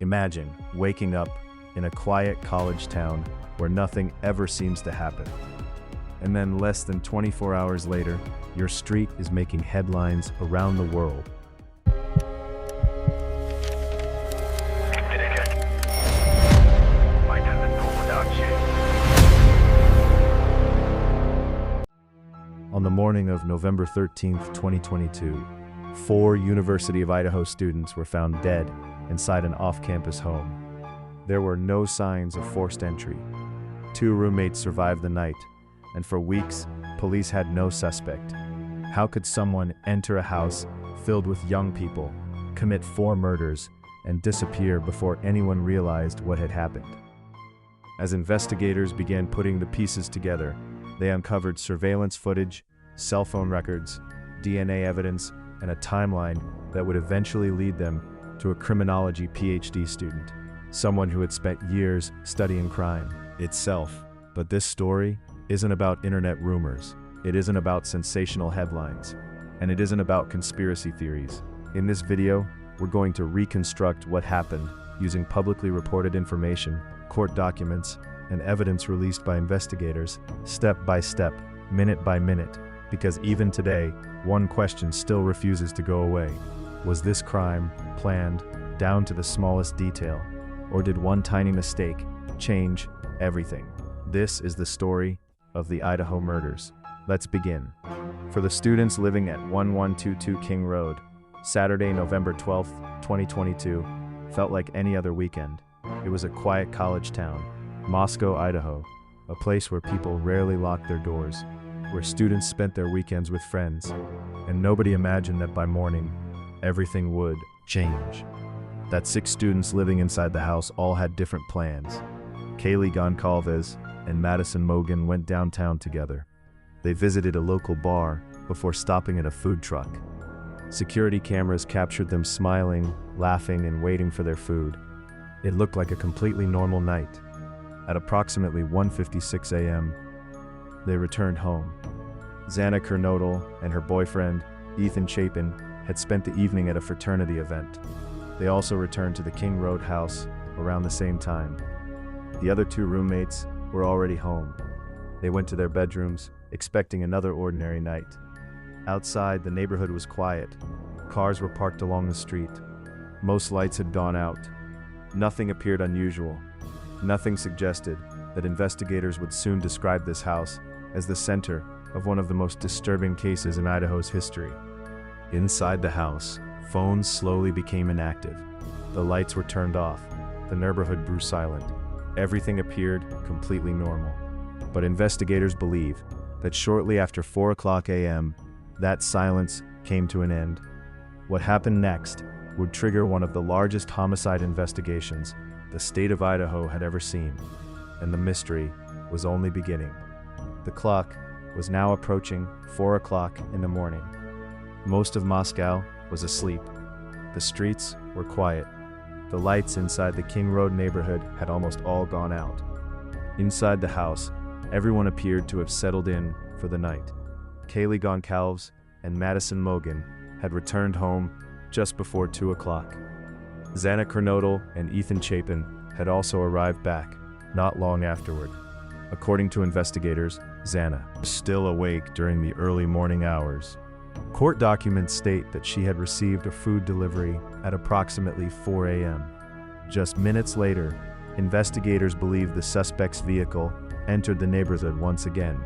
Imagine waking up in a quiet college town where nothing ever seems to happen. And then less than 24 hours later, your street is making headlines around the world. On the morning of November 13th, 2022, 4 University of Idaho students were found dead inside an off-campus home. There were no signs of forced entry. 2 roommates survived the night, and for weeks, police had no suspect. How could someone enter a house filled with young people, commit 4 murders, and disappear before anyone realized what had happened? As investigators began putting the pieces together, they uncovered surveillance footage, cell phone records, DNA evidence, and a timeline that would eventually lead them to a criminology PhD student, someone who had spent years studying crime itself. But this story isn't about internet rumors. It isn't about sensational headlines. And it isn't about conspiracy theories. In this video, we're going to reconstruct what happened using publicly reported information, court documents, and evidence released by investigators, step by step, minute by minute, because even today, one question still refuses to go away. Was this crime planned down to the smallest detail, or did one tiny mistake change everything? This is the story of the Idaho murders. Let's begin. For the students living at 1122 King Road, Saturday, November 12th, 2022, felt like any other weekend. It was a quiet college town, Moscow, Idaho, a place where people rarely locked their doors, where students spent their weekends with friends, and nobody imagined that by morning, everything would change. That 6 students living inside the house all had different plans. Kaylee Goncalves and Madison Mogan went downtown together. They visited a local bar before stopping at a food truck. Security cameras captured them smiling, laughing, and waiting for their food. It looked like a completely normal night. At approximately 1:56 a.m., they returned home. Xana Kernodle and her boyfriend, Ethan Chapin, had spent the evening at a fraternity event. They also returned to the King Road house around the same time. The other 2 roommates were already home. They went to their bedrooms, expecting another ordinary night. Outside, the neighborhood was quiet. Cars were parked along the street. Most lights had gone out. Nothing appeared unusual. Nothing suggested that investigators would soon describe this house as the center of one of the most disturbing cases in Idaho's history. Inside the house, phones slowly became inactive. The lights were turned off. The neighborhood grew silent. Everything appeared completely normal. But investigators believe that shortly after 4 a.m., that silence came to an end. What happened next would trigger one of the largest homicide investigations the state of Idaho had ever seen, and the mystery was only beginning. The clock was now approaching 4 in the morning. Most of Moscow was asleep. The streets were quiet. The lights inside the King Road neighborhood had almost all gone out. Inside the house, everyone appeared to have settled in for the night. Kaylee Goncalves and Madison Mogan had returned home just before 2 o'clock. Xana Kernodle and Ethan Chapin had also arrived back, not long afterward. According to investigators, Xana was still awake during the early morning hours. Court documents state that she had received a food delivery at approximately 4 a.m. Just minutes later, investigators believe the suspect's vehicle entered the neighborhood once again.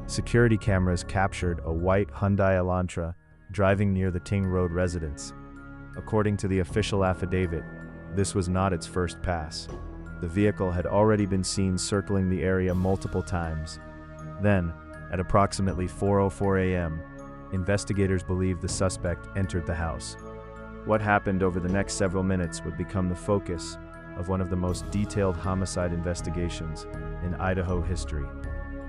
Security cameras captured a white Hyundai Elantra driving near the King Road residence. According to the official affidavit, this was not its first pass. The vehicle had already been seen circling the area multiple times. Then, at approximately 4:04 a.m., investigators believe the suspect entered the house. What happened over the next several minutes would become the focus of one of the most detailed homicide investigations in Idaho history.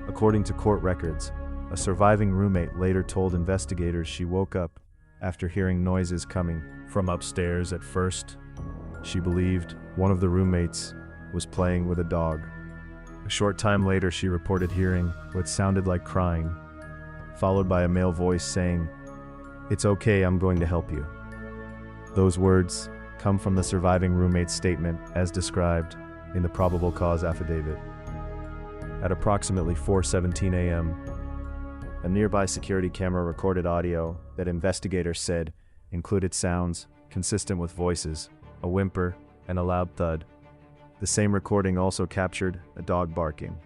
According to court records, a surviving roommate later told investigators she woke up after hearing noises coming from upstairs. At first, she believed one of the roommates was playing with a dog. A short time later, she reported hearing what sounded like crying, followed by a male voice saying, "It's okay, I'm going to help you." Those words come from the surviving roommate's statement as described in the probable cause affidavit. At approximately 4:17 a.m., a nearby security camera recorded audio that investigators said included sounds consistent with voices, a whimper, and a loud thud. The same recording also captured a dog barking.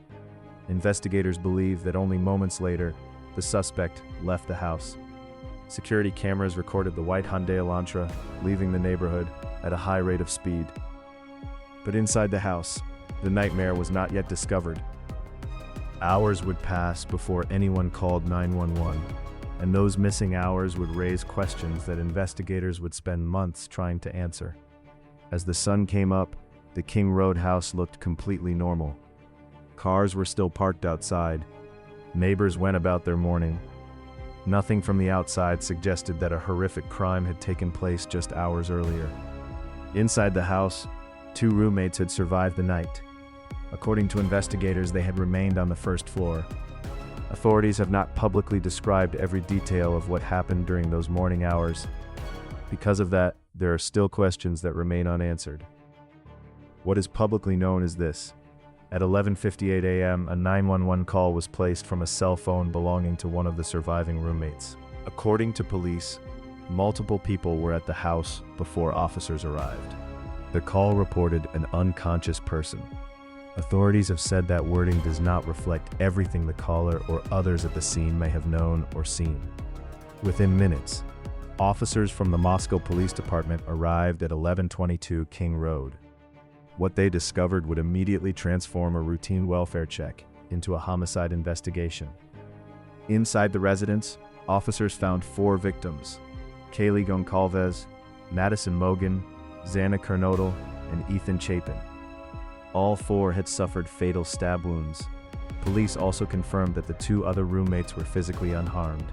Investigators believe that only moments later, the suspect left the house. Security cameras recorded the white Hyundai Elantra leaving the neighborhood at a high rate of speed. But inside the house, the nightmare was not yet discovered. Hours would pass before anyone called 911, and those missing hours would raise questions that investigators would spend months trying to answer. As the sun came up, the King Road house looked completely normal. Cars were still parked outside. Neighbors went about their morning. Nothing from the outside suggested that a horrific crime had taken place just hours earlier. Inside the house, 2 roommates had survived the night. According to investigators, they had remained on the first floor. Authorities have not publicly described every detail of what happened during those morning hours. Because of that, there are still questions that remain unanswered. What is publicly known is this. At 11:58 a.m., a 911 call was placed from a cell phone belonging to one of the surviving roommates. According to police, multiple people were at the house before officers arrived. The call reported an unconscious person. Authorities have said that wording does not reflect everything the caller or others at the scene may have known or seen. Within minutes, officers from the Moscow Police Department arrived at 1122 King Road. What they discovered would immediately transform a routine welfare check into a homicide investigation. Inside the residence, officers found 4 victims: Kaylee Goncalves, Madison Mogan, Xana Kernodle, and Ethan Chapin. All 4 had suffered fatal stab wounds. Police also confirmed that the 2 other roommates were physically unharmed.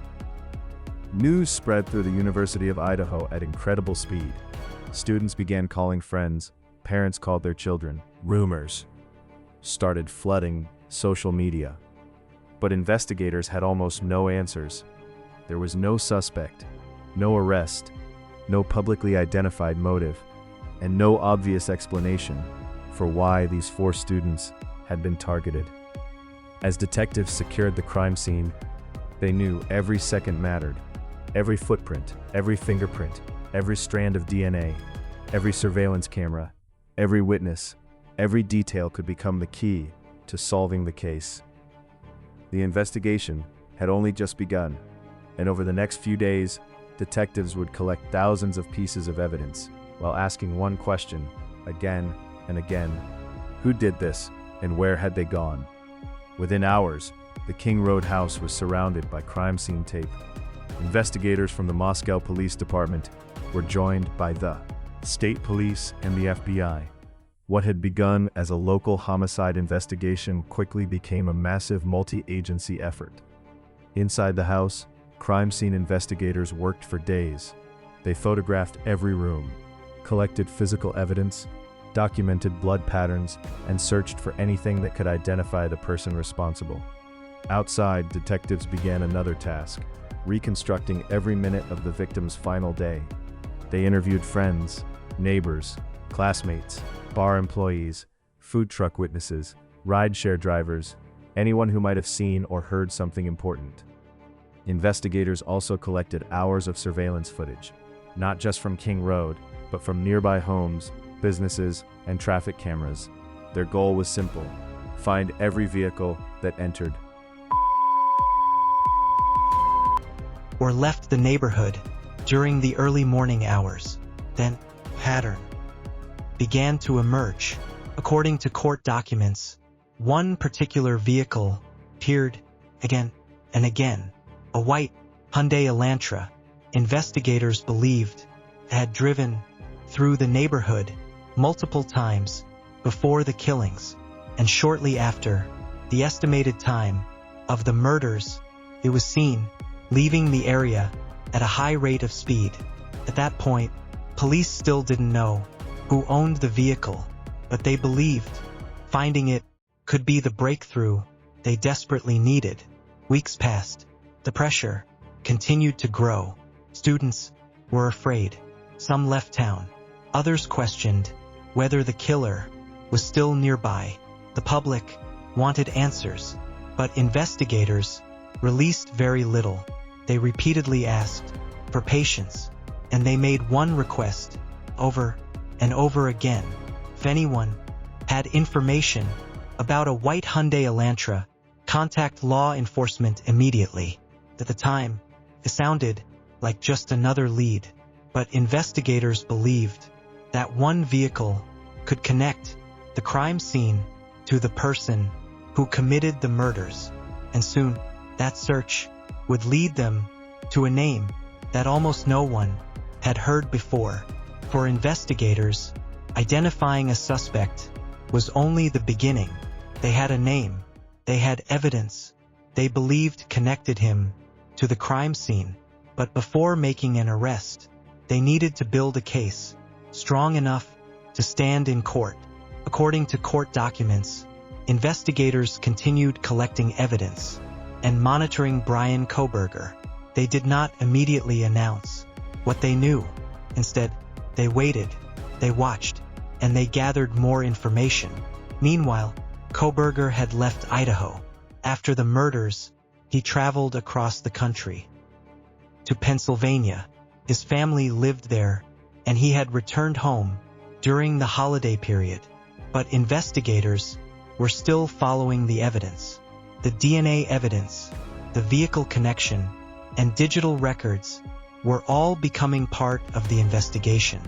News spread through the University of Idaho at incredible speed. Students began calling friends, parents called their children. Rumors started flooding social media. But investigators had almost no answers. There was no suspect, no arrest, no publicly identified motive, and no obvious explanation for why these 4 students had been targeted. As detectives secured the crime scene, they knew every second mattered. Every footprint, every fingerprint, every strand of DNA, every surveillance camera, every witness, every detail could become the key to solving the case. The investigation had only just begun, and over the next few days, detectives would collect thousands of pieces of evidence while asking one question again and again: who did this and where had they gone? Within hours, the King Road house was surrounded by crime scene tape. Investigators from the Moscow Police Department were joined by the state police and the FBI. What had begun as a local homicide investigation quickly became a massive multi-agency effort. Inside the house, crime scene investigators worked for days. They photographed every room, collected physical evidence, documented blood patterns, and searched for anything that could identify the person responsible. Outside, detectives began another task: reconstructing every minute of the victim's final day. They interviewed friends, neighbors, classmates, bar employees, food truck witnesses, rideshare drivers, anyone who might have seen or heard something important. Investigators also collected hours of surveillance footage, not just from King Road, but from nearby homes, businesses, and traffic cameras. Their goal was simple: find every vehicle that entered or left the neighborhood during the early morning hours. Then, pattern began to emerge. According to court documents, one particular vehicle appeared again and again, a white Hyundai Elantra. Investigators believed it had driven through the neighborhood multiple times before the killings, and shortly after the estimated time of the murders, it was seen leaving the area at a high rate of speed. At that point, police still didn't know who owned the vehicle, but they believed finding it could be the breakthrough they desperately needed. Weeks passed. The pressure continued to grow. Students were afraid. Some left town. Others questioned whether the killer was still nearby. The public wanted answers, but investigators released very little. They repeatedly asked for patience, and they made one request over and over again. If anyone had information about a white Hyundai Elantra, contact law enforcement immediately. At the time, it sounded like just another lead, but investigators believed that one vehicle could connect the crime scene to the person who committed the murders, and soon that search would lead them to a name that almost no one had heard before. For investigators, identifying a suspect was only the beginning. They had a name, they had evidence, they believed connected him to the crime scene. But before making an arrest, they needed to build a case strong enough to stand in court. According to court documents, investigators continued collecting evidence and monitoring Bryan Kohberger. They did not immediately announce what they knew. Instead, they waited, they watched, and they gathered more information. Meanwhile, Kohberger had left Idaho. After the murders, he traveled across the country to Pennsylvania. His family lived there, and he had returned home during the holiday period. But investigators were still following the evidence. The DNA evidence, the vehicle connection, and digital records were all becoming part of the investigation.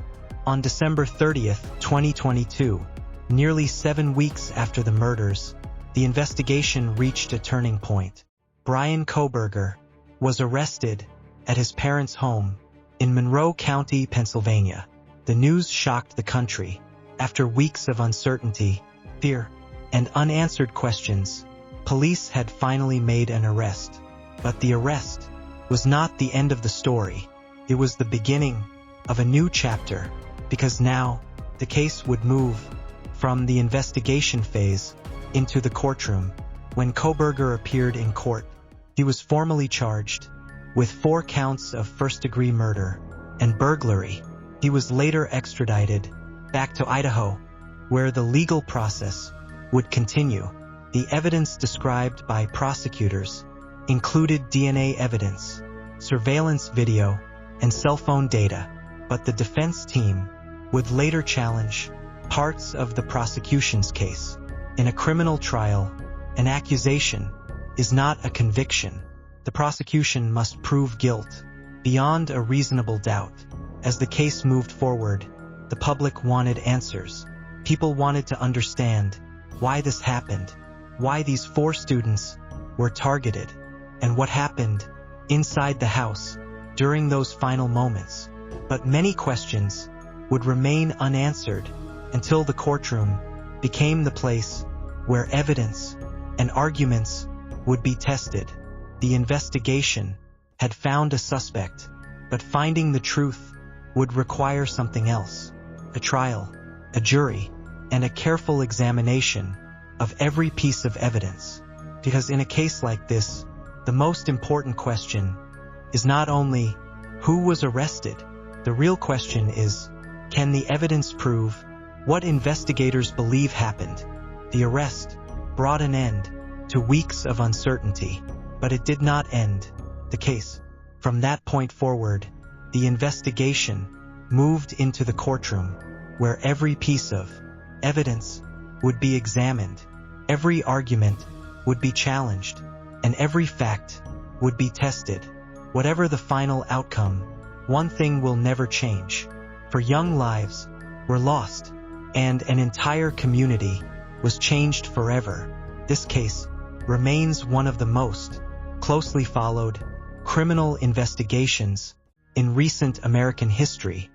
On December 30th, 2022, nearly 7 weeks after the murders, the investigation reached a turning point. Bryan Kohberger was arrested at his parents' home in Monroe County, Pennsylvania. The news shocked the country. After weeks of uncertainty, fear, and unanswered questions, police had finally made an arrest. But the arrest was not the end of the story. It was the beginning of a new chapter, because now the case would move from the investigation phase into the courtroom. When Kohberger appeared in court, he was formally charged with 4 counts of first-degree murder and burglary. He was later extradited back to Idaho, where the legal process would continue. The evidence described by prosecutors included DNA evidence, surveillance video, and cell phone data, but the defense team would later challenge parts of the prosecution's case. In a criminal trial, an accusation is not a conviction. The prosecution must prove guilt beyond a reasonable doubt. As the case moved forward, the public wanted answers. People wanted to understand why this happened, why these 4 students were targeted, and what happened inside the house during those final moments. But many questions would remain unanswered until the courtroom became the place where evidence and arguments would be tested. The investigation had found a suspect, but finding the truth would require something else: a trial, a jury, and a careful examination of every piece of evidence. Because in a case like this, the most important question is not only who was arrested. The real question is, can the evidence prove what investigators believe happened? The arrest brought an end to weeks of uncertainty, but it did not end the case. From that point forward, the investigation moved into the courtroom, where every piece of evidence would be examined, every argument would be challenged, and every fact would be tested. Whatever the final outcome, one thing will never change. For young lives were lost, and an entire community was changed forever. This case remains one of the most closely followed criminal investigations in recent American history.